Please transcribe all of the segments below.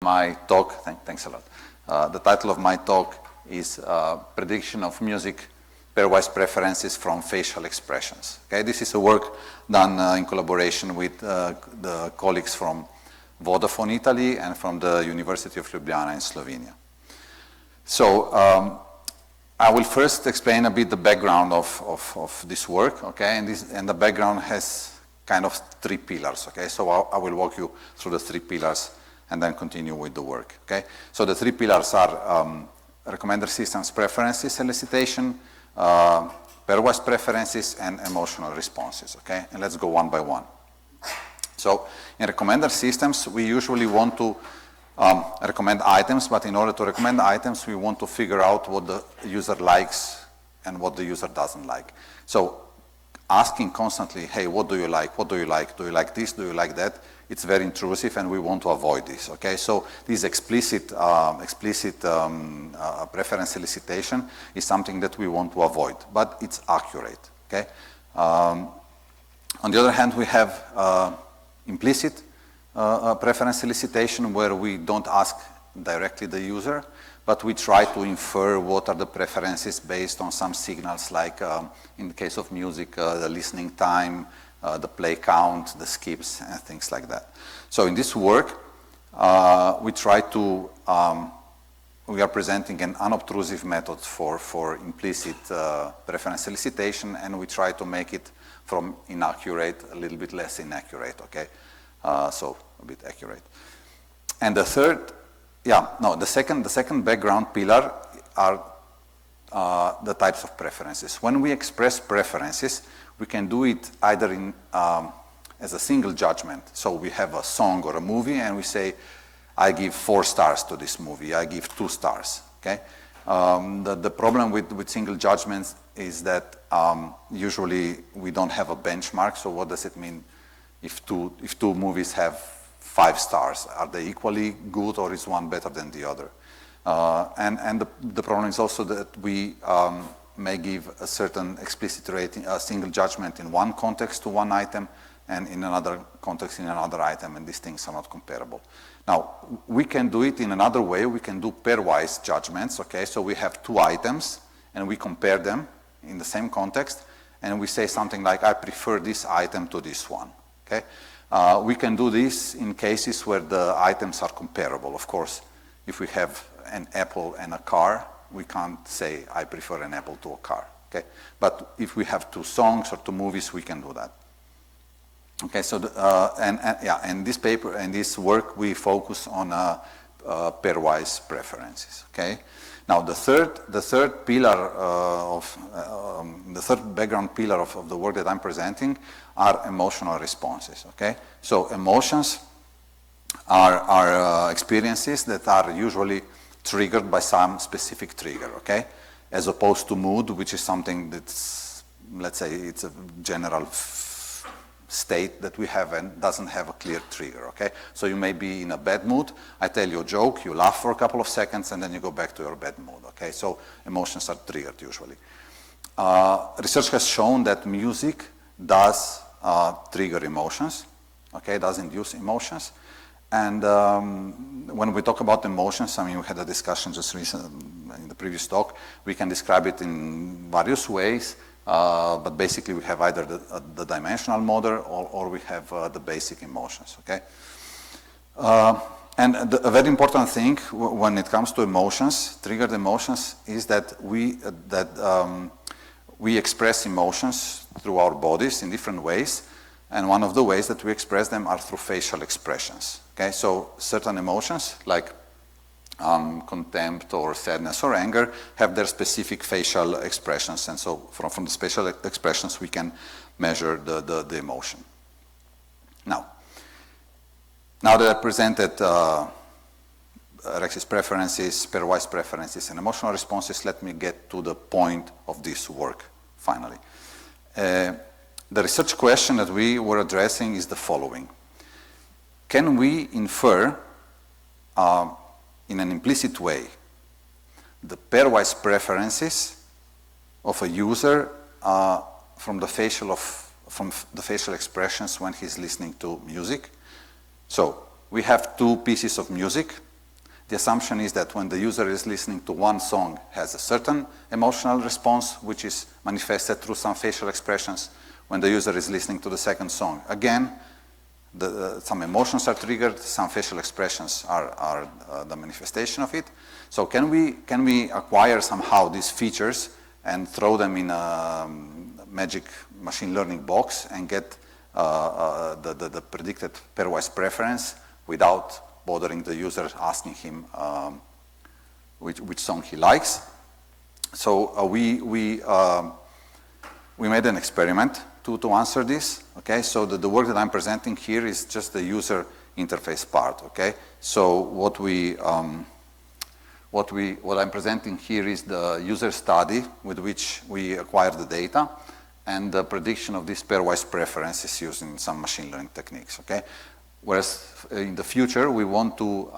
my talk, thanks a lot. The title of my talk is Prediction of Music Pairwise Preferences from Facial Expressions. Okay, this is a work done in collaboration with the colleagues from Vodafone Italy and from the University of Ljubljana in Slovenia. So I will first explain a bit the background of this work, okay, and the background has kind of three pillars, okay, so I will walk you through the three pillars and then continue with the work, okay. So the three pillars are recommender systems preferences elicitation, pairwise preferences, and emotional responses, okay, and let's go one by one. So in recommender systems, we usually want to recommend items, but in order to recommend items, we want to figure out what the user likes and what the user doesn't like. So asking constantly, hey, what do you like? What do you like? Do you like this? Do you like that? It's very intrusive, and we want to avoid this, okay? So this explicit preference elicitation is something that we want to avoid, but it's accurate, okay? On the other hand, we have implicit preference elicitation, where we don't ask directly the user, but we try to infer what are the preferences based on some signals, like in the case of music, the listening time, the play count, the skips, and things like that. So in this work, we try to, we are presenting an unobtrusive method for implicit preference elicitation, and we try to make it from inaccurate a little bit less inaccurate, okay? So a bit accurate. And the third, the second background pillar are the types of preferences. When we express preferences, we can do it either in as a single judgment. So we have a song or a movie, and we say, I give 4 stars to this movie, I give 2 stars, okay? The problem with single judgments is that usually we don't have a benchmark. So what does it mean if two movies have 5 stars? Are they equally good, or is one better than the other? And the problem is also that we may give a certain explicit rating, a single judgment in one context to one item, and in another context in another item, and these things are not comparable. Now, we can do it in another way. We can do pairwise judgments, okay? So we have 2 items, and we compare them in the same context, and we say something like, I prefer this item to this one, okay? We can do this in cases where the items are comparable. Of course, if we have an apple and a car, we can't say, I prefer an apple to a car, okay? But if we have 2 songs or 2 movies, we can do that. Okay, so in this paper and this work, we focus on pairwise preferences, okay? Now, the third pillar the third background pillar of the work that I'm presenting are emotional responses, okay? So emotions are experiences that are usually triggered by some specific trigger, okay? As opposed to mood, which is something that's, let's say, it's a general state that we have and doesn't have a clear trigger, okay? So you may be in a bad mood, I tell you a joke, you laugh for a couple of seconds, and then you go back to your bad mood, okay? So emotions are triggered usually. Research has shown that music does trigger emotions, okay? Does induce emotions. And when we talk about emotions, I mean, we had a discussion just recently in the previous talk, we can describe it in various ways. But basically we have either the dimensional model or we have the basic emotions, okay? And a very important thing when it comes to emotions, triggered emotions, is that we express emotions through our bodies in different ways, and one of the ways that we express them are through facial expressions, okay? So certain emotions like contempt or sadness or anger have their specific facial expressions, and so from the facial expressions we can measure the emotion. Now that I presented Rex's preferences, pairwise preferences, and emotional responses, let me get to the point of this work finally. The research question that we were addressing is the following. Can we infer in an implicit way the pairwise preferences of a user from the facial expressions when he's listening to music? So we have 2 pieces of music, The assumption is that when the user is listening to one song, has a certain emotional response, which is manifested through some facial expressions. When the user is listening to the second song, again, some emotions are triggered, some facial expressions are the manifestation of it. So can we acquire somehow these features and throw them in a magic machine learning box and get the predicted pairwise preference without bothering the user, asking him which song he likes? So we made an experiment to answer this. Okay, so the work that I'm presenting here is just the user interface part. Okay, so what I'm presenting here is the user study with which we acquire the data, and the prediction of this pairwise preferences using some machine learning techniques. Okay, whereas in the future we want to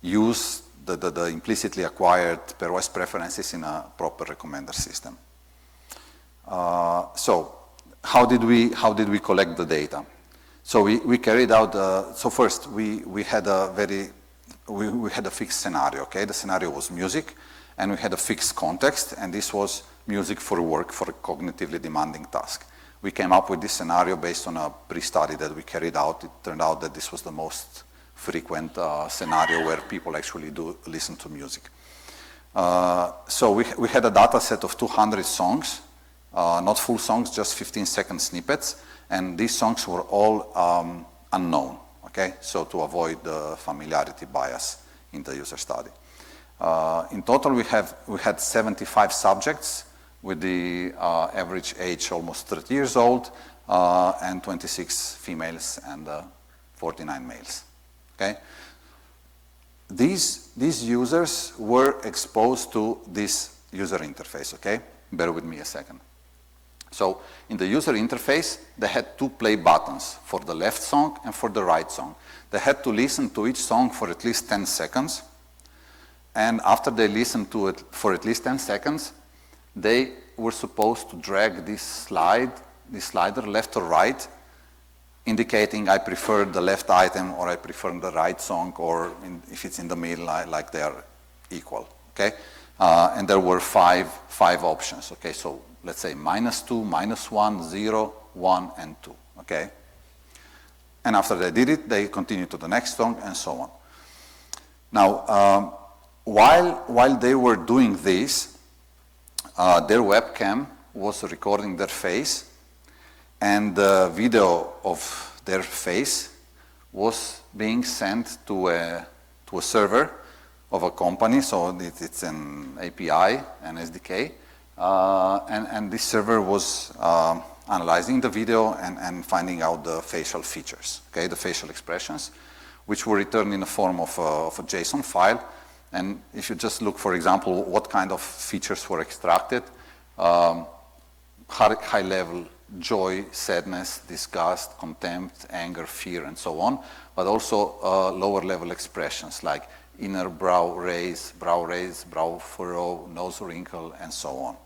use the implicitly acquired pairwise preferences in a proper recommender system. So how did we collect the data? So we carried out so first we had a fixed scenario. Okay, the scenario was music, and we had a fixed context, and this was music for work, for a cognitively demanding task. We came up with this scenario based on a pre-study that we carried out. It turned out that this was the most frequent scenario where people actually do listen to music. So we had a data set of 200 songs, not full songs, just 15-second snippets, and these songs were all unknown. Okay, so to avoid the familiarity bias in the user study. In total, we had 75 subjects with the average age almost 30 years old, and 26 females and 49 males. Okay, these users were exposed to this user interface. Okay, bear with me a second. So in the user interface, they had two play buttons for the left song and for the right song. They had to listen to each song for at least 10 seconds. And after they listened to it for at least 10 seconds, they were supposed to drag this slider left or right, indicating I prefer the left item or I prefer the right song, or if it's in the middle, like they are equal. Okay, and there were five options. Okay, so let's say -2, -1, 0, 1, and 2. Okay, and after they did it, they continued to the next song and so on. Now, while they were doing this, their webcam was recording their face, and the video of their face was being sent to a server of a company. So it's an API, an SDK, and this server was analyzing the video and finding out the facial features, okay, the facial expressions, which were returned in the form of a JSON file. And if you just look, for example, what kind of features were extracted, high level joy, sadness, disgust, contempt, anger, fear, and so on, but also lower level expressions like inner brow raise, brow furrow, nose wrinkle, and so on.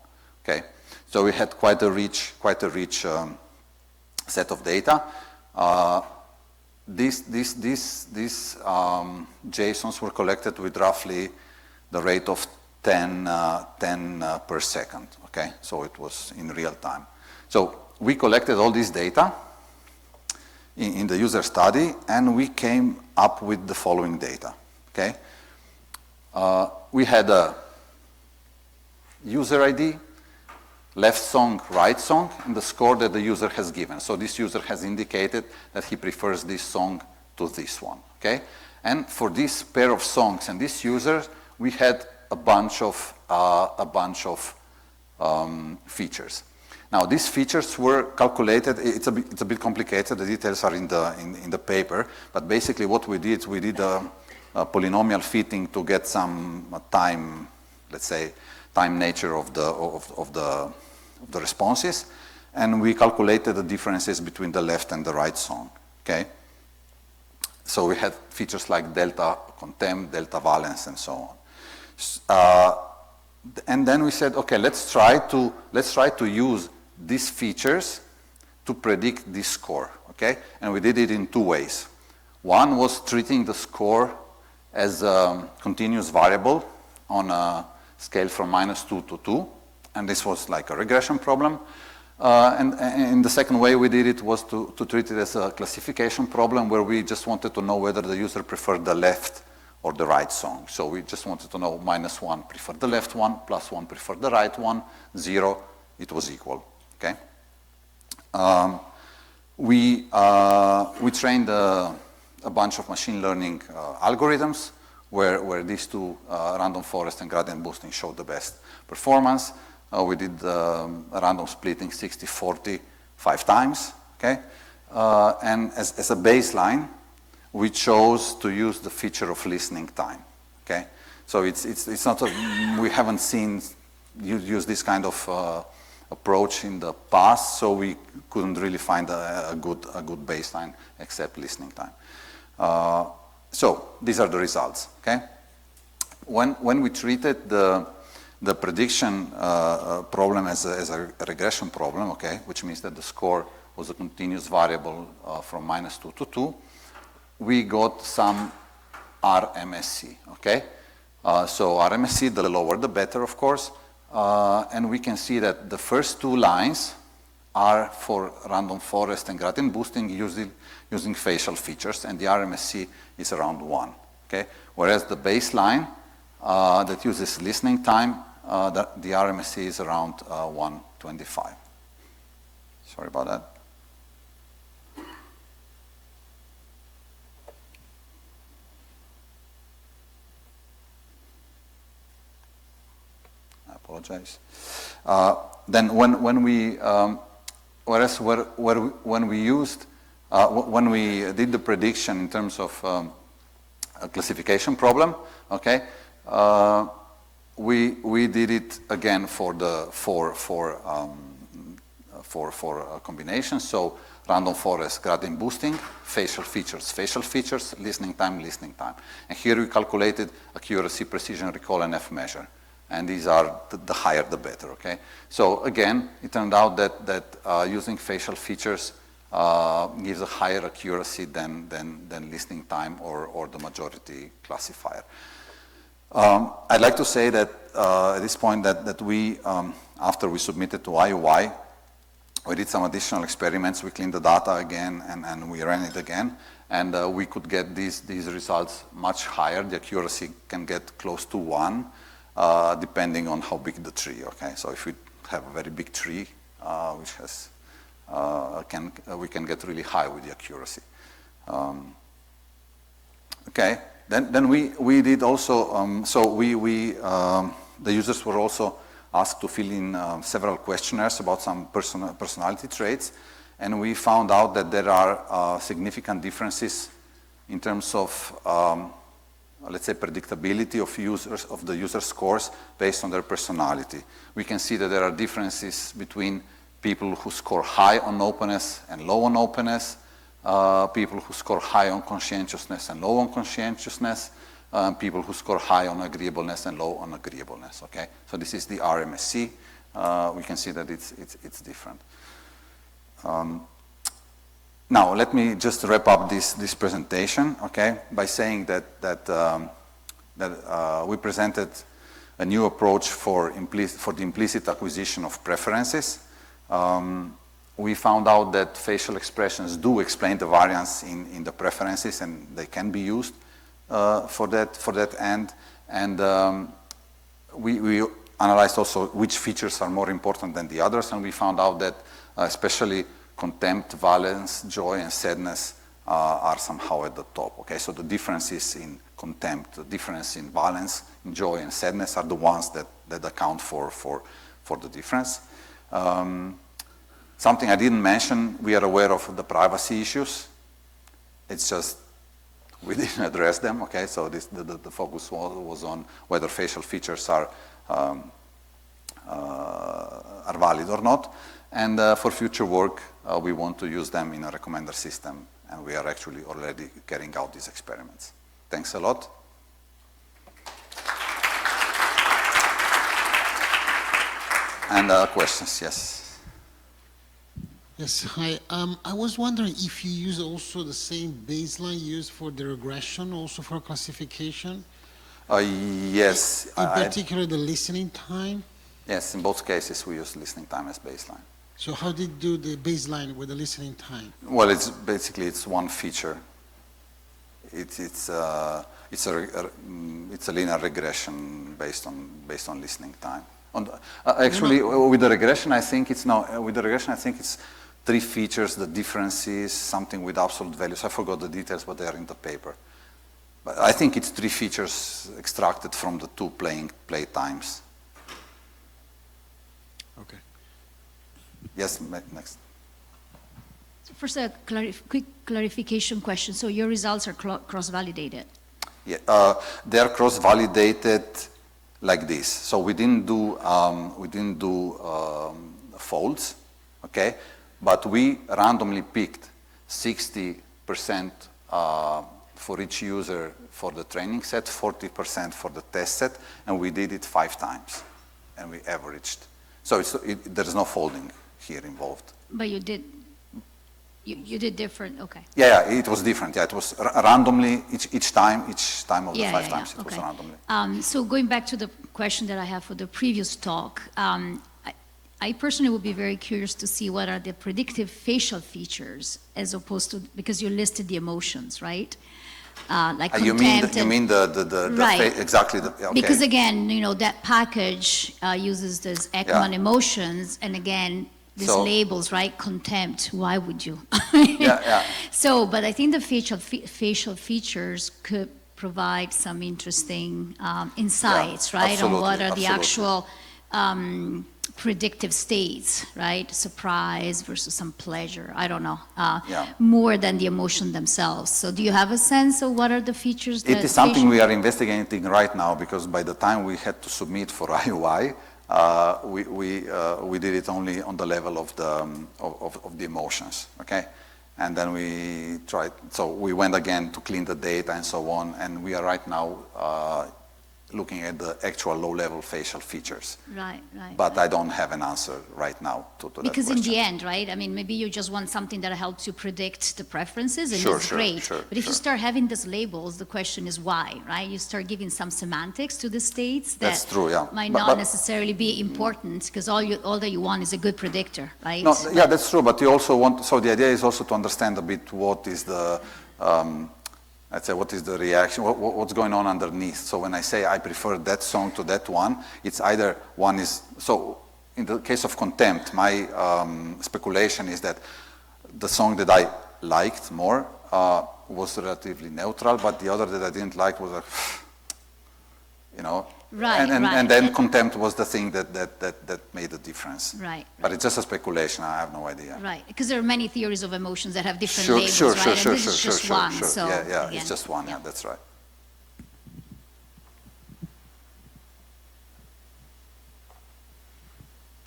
Okay, so we had quite a rich set of data. These JSONs were collected with roughly the rate of 10 per second. Okay, so it was in real time. So we collected all this data in the user study, and we came up with the following data. Okay, we had a user ID, left song, right song, and the score that the user has given. So this user has indicated that he prefers this song to this one. Okay, and for this pair of songs and this user, we had a bunch of features. Now these features were calculated. It's a bit complicated. The details are in the paper. But basically, what we did a polynomial fitting to get some time, let's say, time nature of the responses, and we calculated the differences between the left and the right song. Okay, so we had features like delta contempt, delta valence, and so on. And then we said, okay, let's try to use these features to predict this score. Okay, and we did it in two ways. One was treating the score as a continuous variable on a scale from -2 to 2, and this was like a regression problem. And the second way we did it was to treat it as a classification problem where we just wanted to know whether the user preferred the left or the right song. So we just wanted to know -1 preferred the left one, +1 preferred the right one, 0, it was equal, okay? We trained a bunch of machine learning algorithms where these two, random forest and gradient boosting, showed the best performance. We did random splitting 60-40 5 times, okay? And as a baseline, we chose to use the feature of listening time, okay? So it's not we haven't seen you use this kind of approach in the past, so we couldn't really find a good baseline except listening time. So these are the results, okay? When we treated the prediction problem as a regression problem, okay, which means that the score was a continuous variable from -2 to 2, we got some RMSE, okay? So RMSE, the lower the better, of course, and we can see that the first 2 lines are for random forest and gradient boosting using facial features, and the RMSE is around 1, okay? Whereas the baseline that uses listening time, the RMSE is around 125. Sorry about that. I apologize. Then when we did the prediction in terms of a classification problem, okay, we did it again for the four combinations. So random forest, gradient boosting, facial features, listening time. And here we calculated accuracy, precision, recall, and F measure. And these are the higher the better, okay? So again, it turned out that using facial features gives a higher accuracy than listening time or the majority classifier. I'd like to say that at this point that we, after we submitted to IUI, we did some additional experiments. We cleaned the data again and we ran it again, and we could get these results much higher. The accuracy can get close to 1, depending on how big the tree. Okay, so if we have a very big tree, which has we can get really high with the accuracy. Okay. Then we did also, the users were also asked to fill in several questionnaires about some personality traits, and we found out that there are significant differences in terms of, let's say, predictability of the user scores based on their personality. We can see that there are differences between people who score high on openness and low on openness, people who score high on conscientiousness and low on conscientiousness, people who score high on agreeableness and low on agreeableness, okay? So this is the RMSE. We can see that it's different. Now, let me just wrap up this presentation, okay, by saying that we presented a new approach for the implicit acquisition of preferences. We found out that facial expressions do explain the variance in the preferences, and they can be used for that end. And we analyzed also which features are more important than the others, and we found out that especially contempt, valence, joy, and sadness are somehow at the top. Okay, so the differences in contempt, the difference in valence, in joy, and sadness are the ones that account for the difference. Something I didn't mention, we are aware of the privacy issues. It's just we didn't address them. Okay, so the focus was on whether facial features are valid or not. And for future work, we want to use them in a recommender system, and we are actually already carrying out these experiments. Thanks a lot. And questions, yes. Yes, hi. I was wondering if you use also the same baseline used for the regression, also for classification? Yes. In particular, the listening time? Yes, in both cases we use listening time as baseline. So how did you do the baseline with the listening time? Well, it's basically it's one feature. It's a linear regression based on listening time. Actually, with the regression, I think it's three features. The difference is something with absolute values. I forgot the details, but they are in the paper. But I think it's three features extracted from the two play times. Okay. Yes, next. So first, a quick clarification question. So your results are cross-validated? Yeah, they are cross-validated like this. So we didn't do folds, okay? But we randomly picked 60% for each user for the training set, 40% for the test set, and we did it 5 times, and we averaged. So there's no folding here involved. But you did different, okay. Yeah, it was different. Yeah, it was randomly each time of the 5 times it was randomly. So going back to the question that I have for the previous talk, I personally would be very curious to see what are the predictive facial features as opposed to, because you listed the emotions, right? Like you mean the right. Exactly. Okay. Because again, you know, that package uses those Ekman emotions, and again, these labels, right? Contempt, why would you? Yeah. So, but I think the facial features could provide some interesting insights, right? Absolutely, On what are the absolutely. actual predictive states, right? Surprise versus some pleasure, I don't know, more than the emotion themselves. So do you have a sense of what are the features that... It is something we are investigating right now, because by the time we had to submit for IUI, we did it only on the level of the emotions, okay? And then we tried, so we went again to clean the data and so on, and we are right now looking at the actual low-level facial features. Right. But I don't have an answer right now to that question. Because in the end, right, I mean, maybe you just want something that helps you predict the preferences, and it's great. But if you start having these labels, the question is why, right? You start giving some semantics to the states that That's true, yeah. might not necessarily be important, because all that you want is a good predictor, right? No, yeah, that's true, but you also want, so the idea is also to understand a bit what is the, I'd say, what is the reaction, what's going on underneath. So when I say I prefer that song to that one, it's either one is, so in the case of Contempt, my speculation is that the song that I liked more was relatively neutral, but the other that I didn't like was you know, and then Contempt was the thing that made the difference. Right. But it's just a speculation. I have no idea. Right, because there are many theories of emotions that have different labels, right? And this is just one. So yeah, again, it's just one. Yeah, that's right.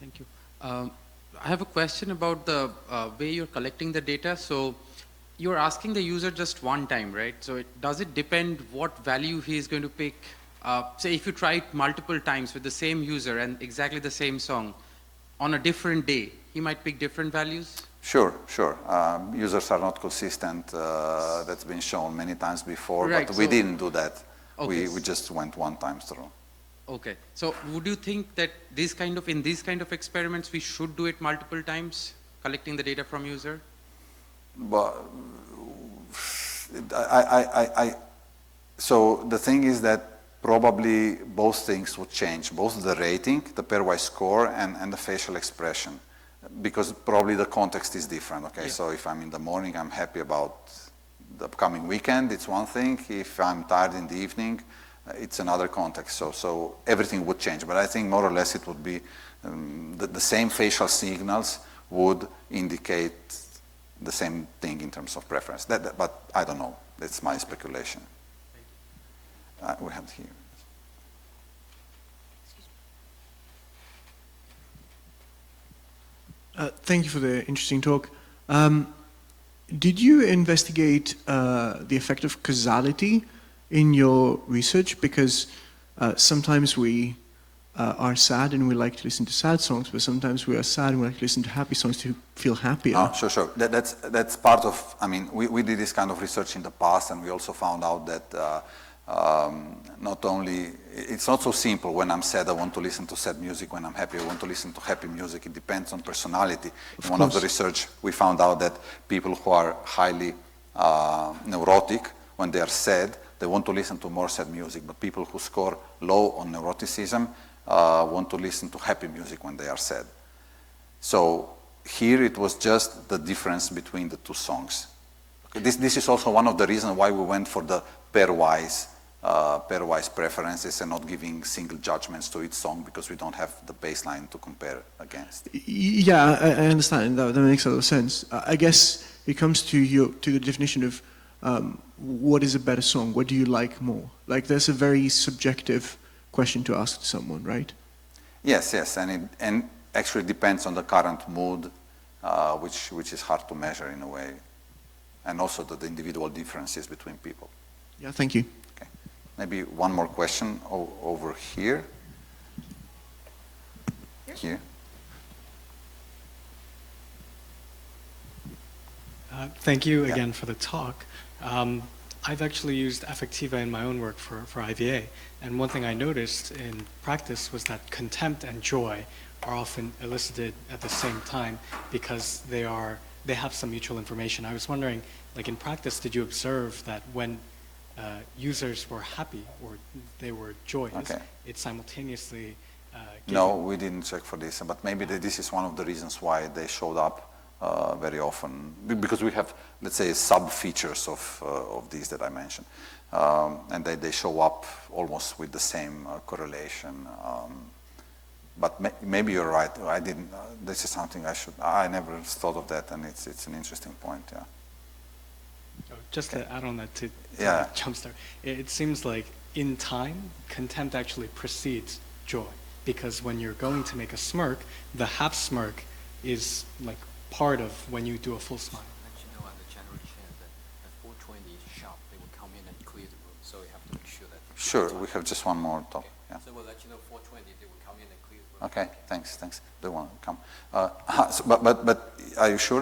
Thank you. I have a question about the way you're collecting the data. So you're asking the user just one time, right? So does it depend what value he is going to pick? Say if you try it multiple times with the same user and exactly the same song on a different day, he might pick different values? Sure. Users are not consistent. That's been shown many times before, right, but we didn't do that. Okay. We just went one time through. Okay. So would you think that in these kind of experiments, we should do it multiple times, collecting the data from user? But so the thing is that probably both things would change, both the rating, the pairwise score, and the facial expression, because probably the context is different, okay? Yeah. So if I'm in the morning, I'm happy about the upcoming weekend, it's one thing. If I'm tired in the evening, it's another context. So everything would change, but I think more or less it would be the same facial signals would indicate the same thing in terms of preference. But I don't know, that's my speculation. We have it here. Thank you for the interesting talk. Did you investigate the effect of causality in your research? Because sometimes we are sad and we like to listen to sad songs, but sometimes we are sad and we like to listen to happy songs to feel happier. Oh, sure. That's part of, I mean, we did this kind of research in the past, and we also found out that not only, it's not so simple. When I'm sad, I want to listen to sad music. When I'm happy, I want to listen to happy music. It depends on personality. In one of the research, we found out that people who are highly neurotic, when they are sad, they want to listen to more sad music. But people who score low on neuroticism want to listen to happy music when they are sad. So here it was just the difference between the two songs. This is also one of the reasons why we went for the pairwise preferences and not giving single judgments to each song, because we don't have the baseline to compare against. Yeah, I understand. That makes a lot of sense. I guess it comes to the definition of what is a better song? What do you like more? Like, there's a very subjective question to ask someone, right? Yes, and actually depends on the current mood, which is hard to measure in a way, and also the individual differences between people. Yeah, thank you. Okay, maybe one more question over here. Here. Thank you again for the talk. I've actually used Affective in my own work for IVA, and one thing I noticed in practice was that contempt and joy are often elicited at the same time because they have some mutual information. I was wondering, like in practice, did you observe that when users were happy or they were joyous, it simultaneously No, we didn't check for this, but maybe this is one of the reasons why they showed up very often, because we have, let's say, sub-features of these that I mentioned, and they show up almost with the same correlation. But maybe you're right. I didn't. This is something I never thought of that, and it's an interesting point. Yeah. Just to add on that to Yeah. jumpstart, it seems like in time, contempt actually precedes joy, because when you're going to make a smirk, the half smirk is like part of when you do a full smile. Let you know on the general chair that at 4:20 sharp, they will come in and clear the room, so you have to make sure that. Sure, we have just one more talk. Yeah. So we'll let you know 4:20 they will come in and clear the room. Okay, thanks. They want to come. But are you sure?